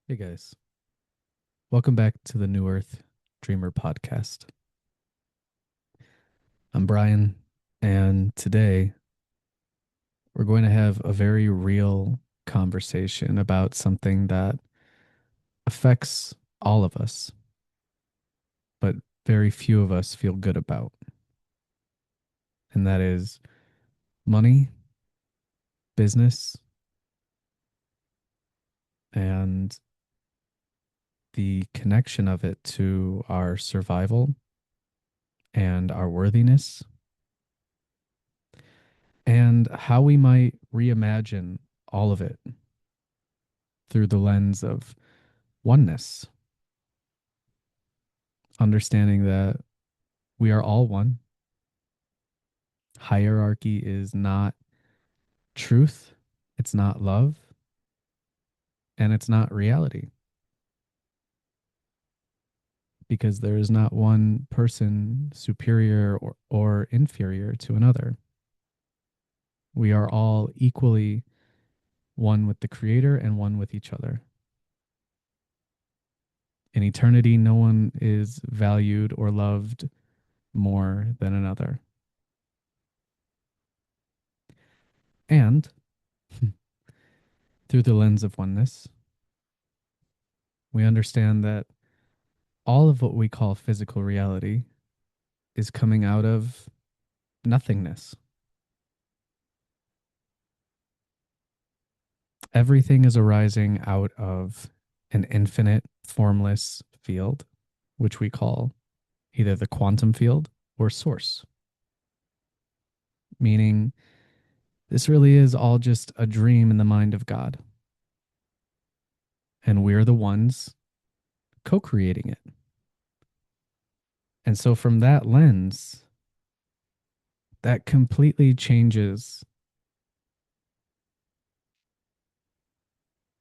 Hey guys, welcome back to the New Earth Dreamer podcast. I'm Brian, and today we're going to have a very real conversation about something that affects all of us, but very few of us feel good about, and that is money, business, and the connection of it to our survival and our worthiness, and how we might reimagine all of it through the lens of oneness, understanding that we are all one. Hierarchy is not truth, it's not love, and it's not reality because there is not one person superior or inferior to another. We are all equally one with the Creator and one with each other. In eternity, no one is valued or loved more than another. And through the lens of oneness, we understand that all of what we call physical reality is coming out of nothingness. Everything is arising out of an infinite, formless field, which we call either the quantum field or source, meaning this really is all just a dream in the mind of God. And we're the ones co creating it. And so, from that lens, that completely changes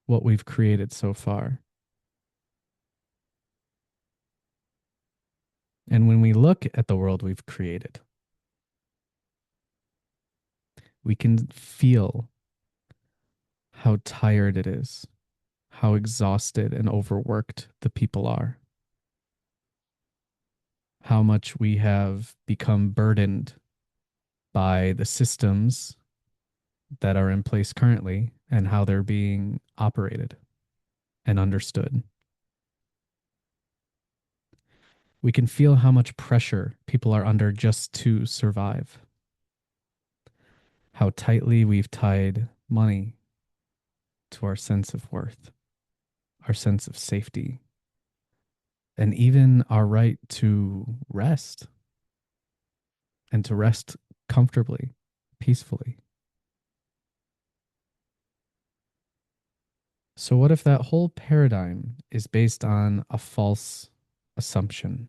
what we've created so far. And when we look at the world we've created, we can feel how tired it is, how exhausted and overworked the people are, how much we have become burdened by the systems that are in place currently and how they're being operated and understood. We can feel how much pressure people are under just to survive, how tightly we've tied money to our sense of worth, our sense of safety, and even our right to rest and to rest comfortably, peacefully. So, what if that whole paradigm is based on a false assumption?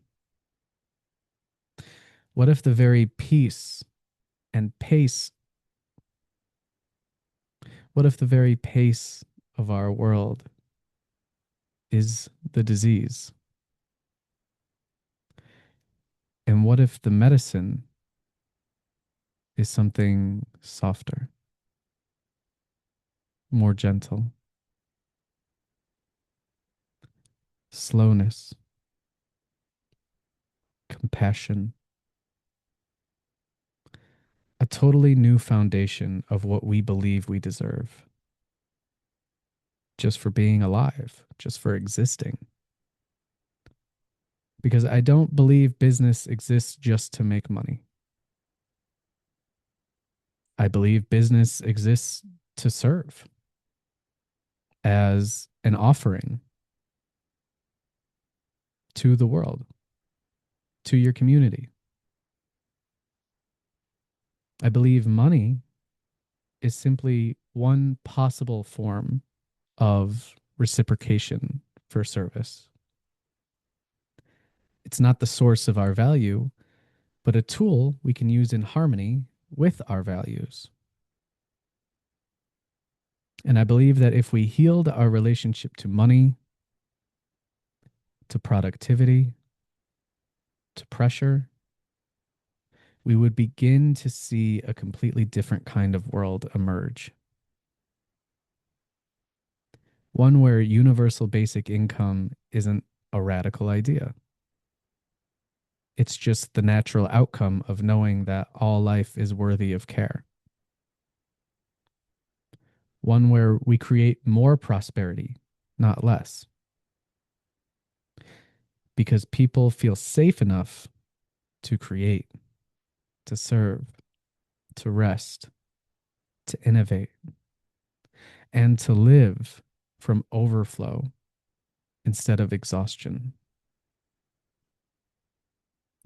What if the very peace and pace, what if the very pace of our world is the disease? And what if the medicine is something softer, more gentle, slowness, compassion, a totally new foundation of what we believe we deserve just for being alive, just for existing? Because I don't believe business exists just to make money. I believe business exists to serve as an offering to the world, to your community. I believe money is simply one possible form of reciprocation for service. It's not the source of our value, but a tool we can use in harmony with our values. And I believe that if we healed our relationship to money, to productivity, to pressure, we would begin to see a completely different kind of world emerge. one where universal basic income isn't a radical idea. It's just the natural outcome of knowing that all life is worthy of care. One where we create more prosperity, not less, because people feel safe enough to create, to serve, to rest, to innovate, and to live from overflow instead of exhaustion.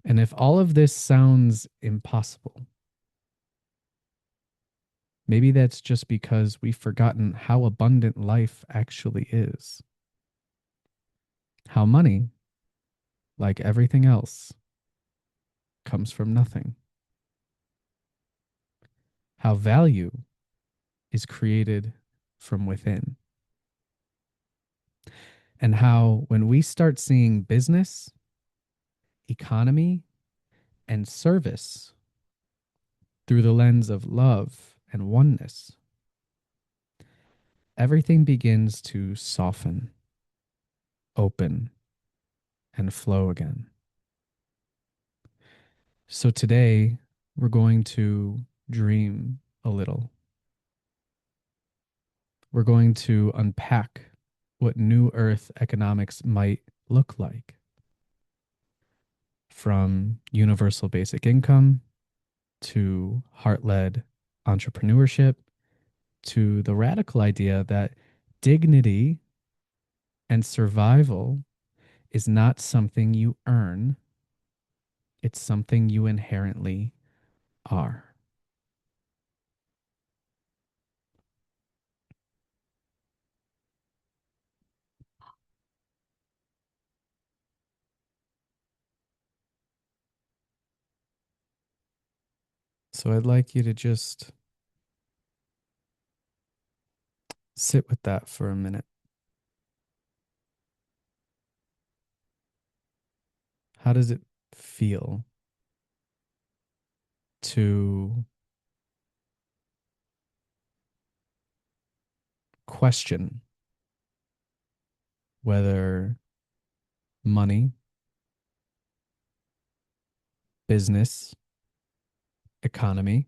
And if all of this sounds impossible, maybe that's just because we've forgotten how abundant life actually is. How money, like everything else, comes from nothing. How value is created from within. And how, when we start seeing business, economy, and service through the lens of love and oneness, everything begins to soften, open, and flow again. So today, we're going to dream a little. We're going to unpack what New Earth economics might look like, from universal basic income to heart led entrepreneurship to the radical idea that dignity and survival is not something you earn, it's something you inherently are. So I'd like you to just sit with that for a minute. How does it feel to question whether money, business, economy,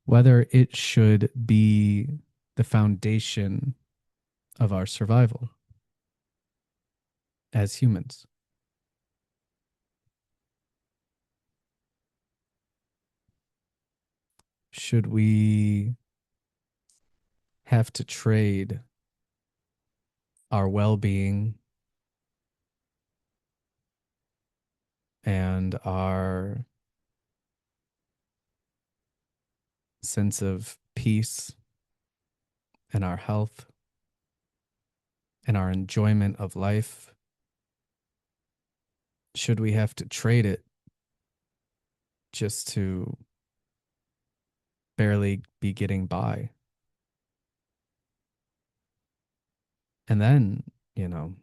whether it should be the foundation of our survival as humans? Should we have to trade our well being and our sense of peace and our health and our enjoyment of life? Should we have to trade it just to barely be getting by? And then, you know,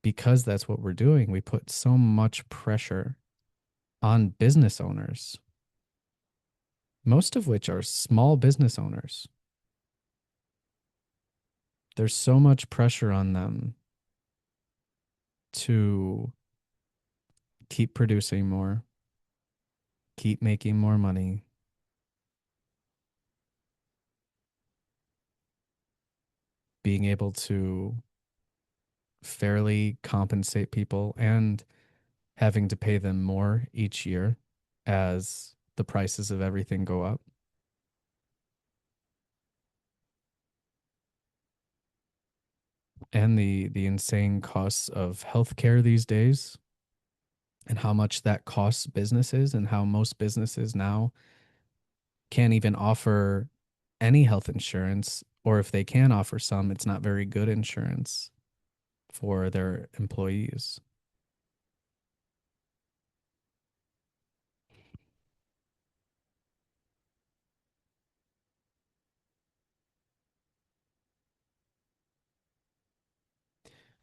because that's what we're doing, we put so much pressure on business owners, most of which are small business owners. There's so much pressure on them to keep producing more, keep making more money, being able to fairly compensate people and having to pay them more each year as the prices of everything go up. And the insane costs of healthcare these days, and how much that costs businesses, and how most businesses now can't even offer any health insurance, or if they can offer some, it's not very good insurance for their employees.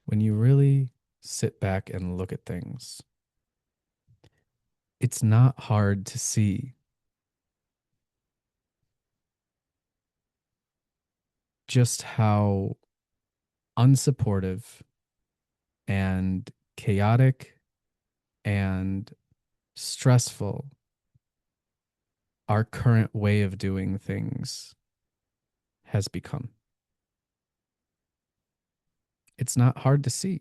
When you really sit back and look at things, it's not hard to see just how unsupportive and chaotic and stressful our current way of doing things has become. It's not hard to see.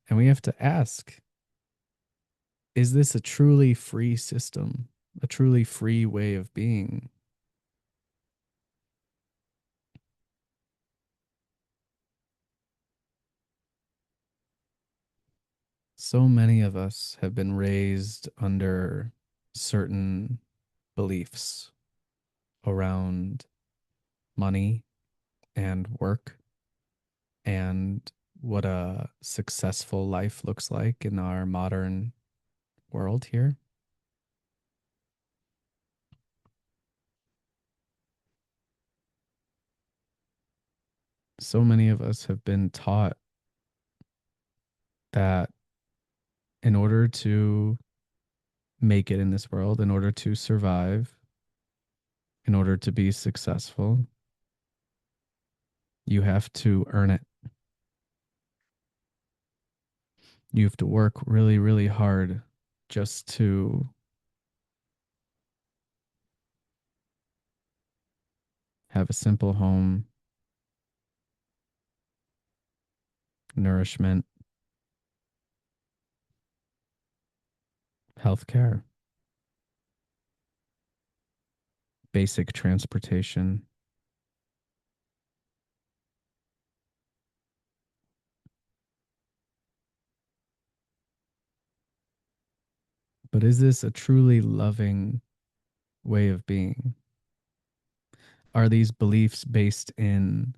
And we have to ask, is this a truly free system, a truly free way of being? So many of us have been raised under certain beliefs around money and work and what a successful life looks like in our modern world here. So many of us have been taught that in order to make it in this world, in order to survive, in order to be successful, you have to earn it. You have to work really, really hard just to have a simple home, nourishment, healthcare, basic transportation. But is this a truly loving way of being? Are these beliefs based in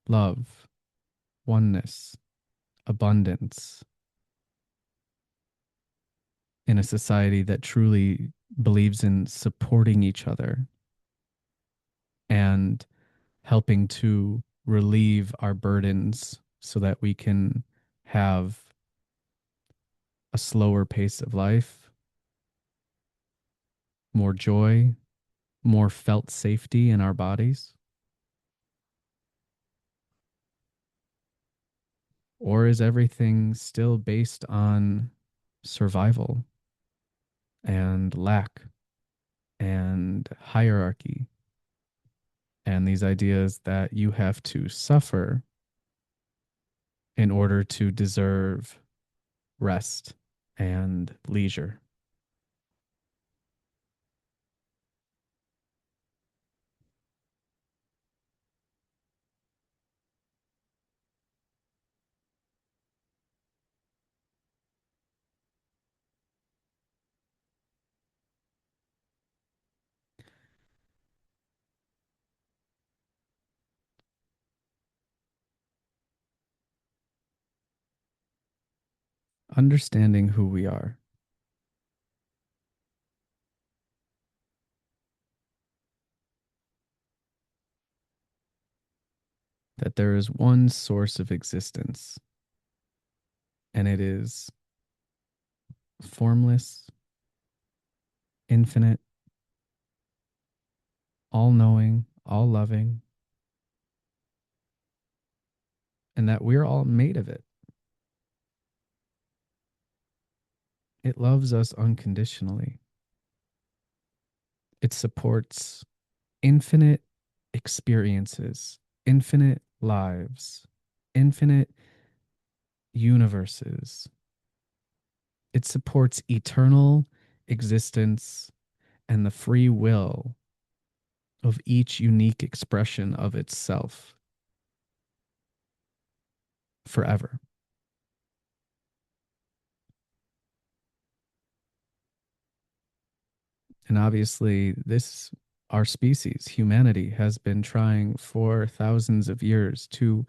love, oneness, abundance, in a society that truly believes in supporting each other and helping to relieve our burdens so that we can have a slower pace of life, more joy, more felt safety in our bodies? Or is everything still based on survival and lack and hierarchy and these ideas that you have to suffer in order to deserve rest and leisure? Understanding who we are, that there is one source of existence, and it is formless, infinite, all knowing, all loving, and that we're all made of it. It loves us unconditionally. It supports infinite experiences, infinite lives, infinite universes. It supports eternal existence and the free will of each unique expression of itself forever. And obviously, this, our species, humanity, has been trying for thousands of years to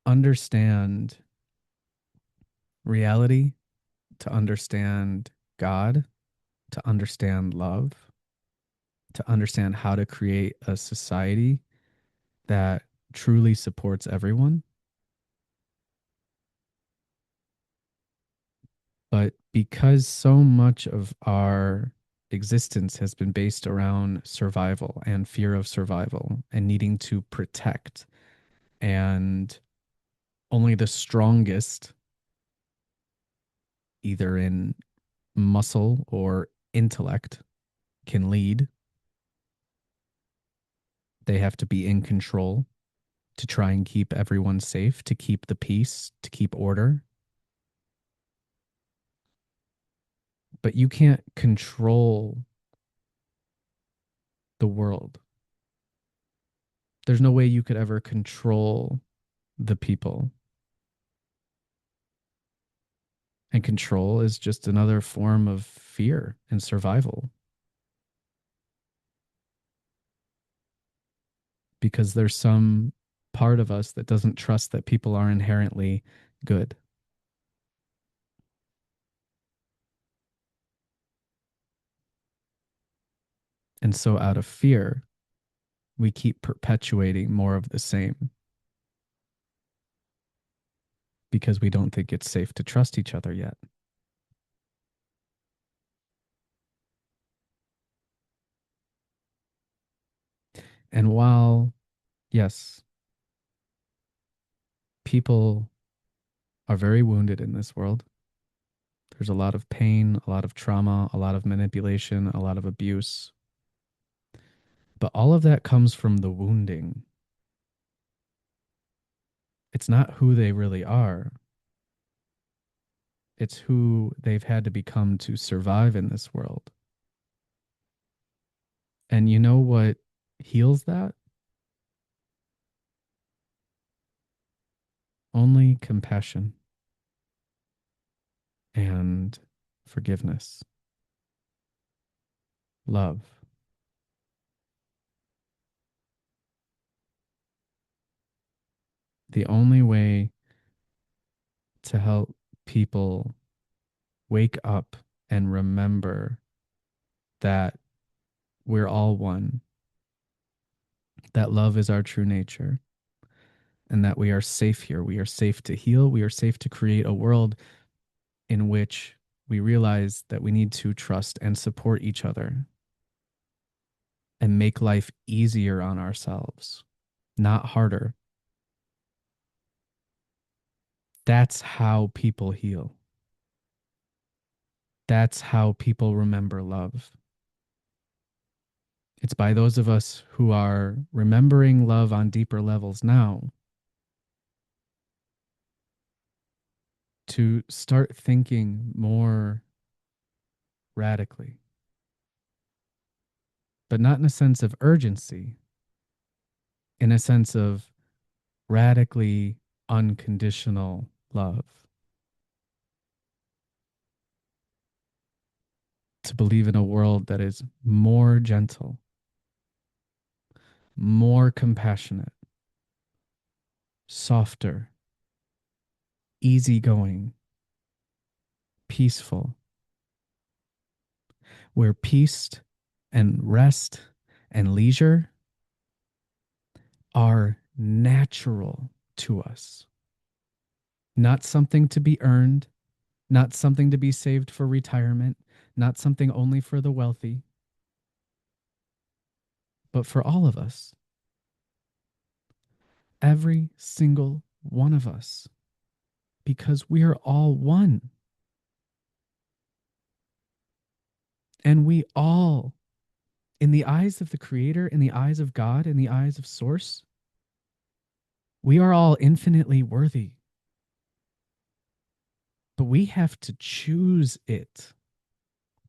understand reality, to understand God, to understand love, to understand how to create a society that truly supports everyone. But because so much of our existence has been based around survival and fear of survival and needing to protect, and only the strongest, either in muscle or intellect, can lead, they have to be in control to try and keep everyone safe, to keep the peace, to keep order. But you can't control the world. There's no way you could ever control the people. And control is just another form of fear and survival because there's some part of us that doesn't trust that people are inherently good. And so, out of fear, we keep perpetuating more of the same because we don't think it's safe to trust each other yet. And while, yes, people are very wounded in this world, there's a lot of pain, a lot of trauma, a lot of manipulation, a lot of abuse. But all of that comes from the wounding. It's not who they really are, it's who they've had to become to survive in this world. And you know what heals that? Only compassion and forgiveness, love. The only way to help people wake up and remember that we're all one, that love is our true nature, and that we are safe here. We are safe to heal. We are safe to create a world in which we realize that we need to trust and support each other and make life easier on ourselves, not harder. That's how people heal. That's how people remember love. It's by those of us who are remembering love on deeper levels now to start thinking more radically, but not in a sense of urgency, in a sense of radically unconditional love. To believe in a world that is more gentle, more compassionate, softer, easygoing, peaceful, where peace and rest and leisure are natural to us, not something to be earned, not something to be saved for retirement, not something only for the wealthy, but for all of us, every single one of us, because we are all one. And we all, in the eyes of the Creator, in the eyes of God, in the eyes of Source, we are all infinitely worthy. But we have to choose it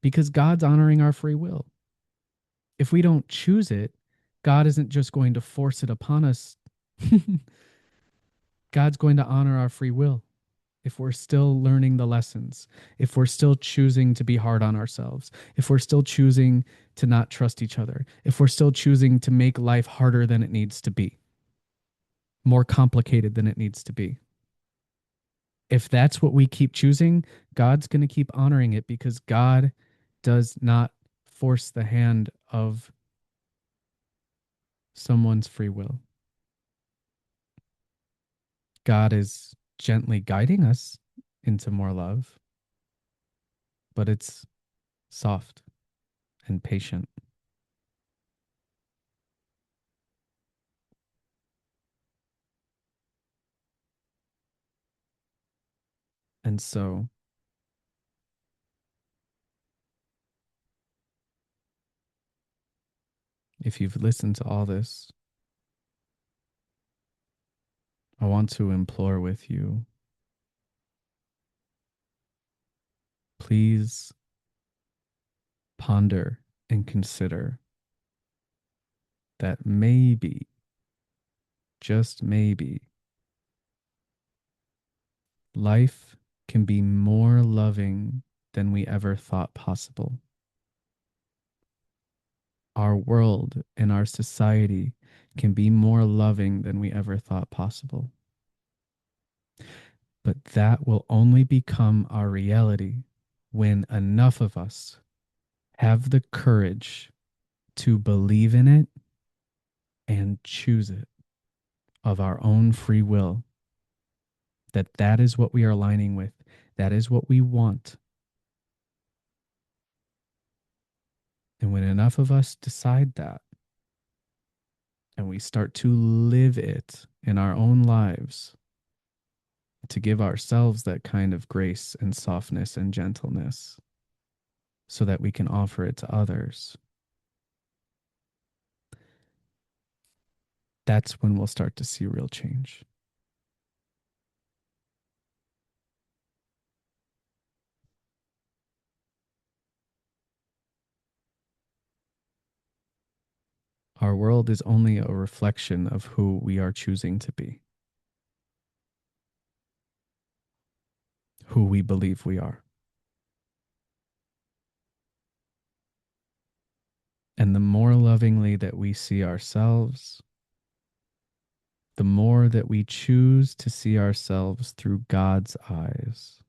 because God's honoring our free will. If we don't choose it, God isn't just going to force it upon us. God's going to honor our free will if we're still learning the lessons, if we're still choosing to be hard on ourselves, if we're still choosing to not trust each other, if we're still choosing to make life harder than it needs to be, more complicated than it needs to be. If that's what we keep choosing, God's going to keep honoring it because God does not force the hand of someone's free will. God is gently guiding us into more love, but it's soft and patient. And so, if you've listened to all this, I want to implore with you, please ponder and consider that maybe, just maybe, life can be more loving than we ever thought possible. Our world and our society can be more loving than we ever thought possible. But that will only become our reality when enough of us have the courage to believe in it and choose it of our own free will, that that is what we are aligning with, that is what we want. And when enough of us decide that and we start to live it in our own lives, to give ourselves that kind of grace and softness and gentleness so that we can offer it to others, that's when we'll start to see real change. Our world is only a reflection of who we are choosing to be, who we believe we are. And the more lovingly that we see ourselves, the more that we choose to see ourselves through God's eyes,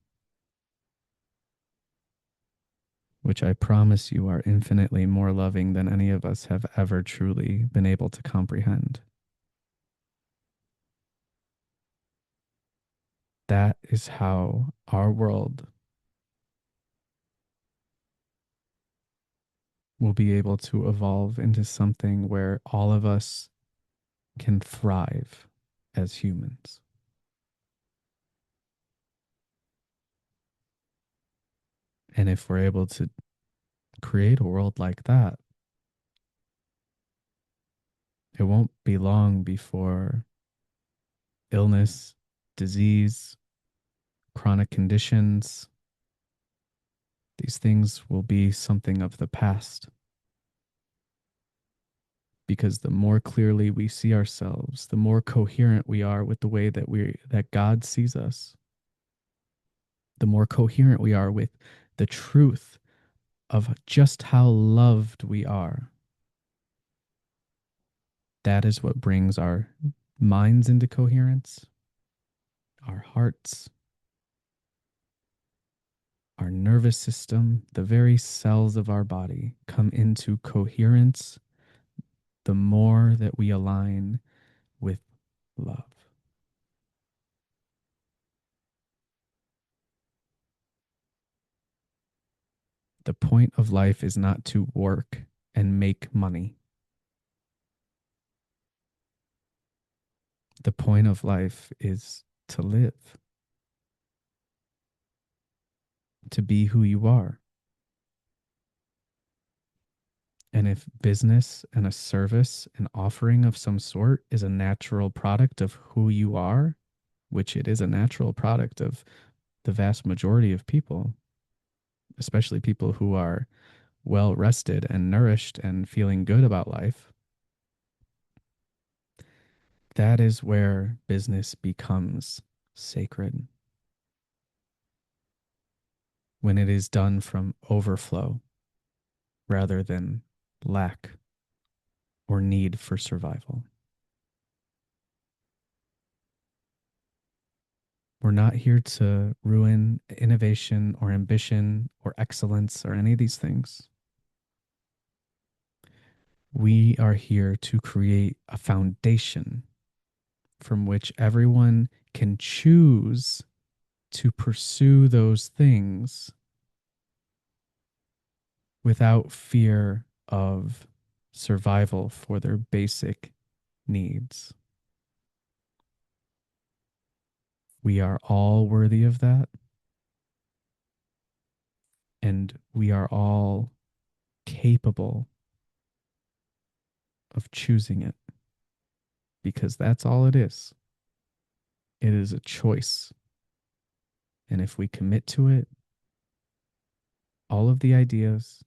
which I promise you are infinitely more loving than any of us have ever truly been able to comprehend. That is how our world will be able to evolve into something where all of us can thrive as humans. And if we're able to create a world like that, it won't be long before illness, disease, chronic conditions, these things will be something of the past. Because the more clearly we see ourselves, the more coherent we are with the way that God sees us, the more coherent we are with the truth of just how loved we are. That is what brings our minds into coherence, our hearts, our nervous system, the very cells of our body come into coherence the more that we align with love. The point of life is not to work and make money. The point of life is to live, to be who you are. And if business and a service, an offering of some sort, is a natural product of who you are, which it is a natural product of the vast majority of people, especially people who are well rested and nourished and feeling good about life, that is where business becomes sacred. When it is done from overflow rather than lack or need for survival. We're not here to ruin innovation or ambition or excellence or any of these things. We are here to create a foundation from which everyone can choose to pursue those things without fear of survival for their basic needs. We are all worthy of that, and we are all capable of choosing it because that's all it is. It is a choice. And if we commit to it, all of the ideas,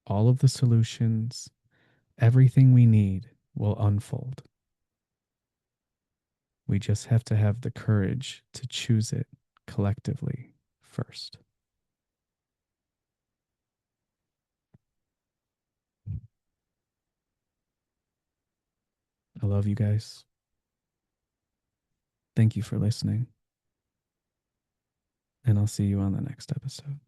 all of the solutions, everything we need will unfold. We just have to have the courage to choose it collectively first. I love you guys. Thank you for listening. And I'll see you on the next episode.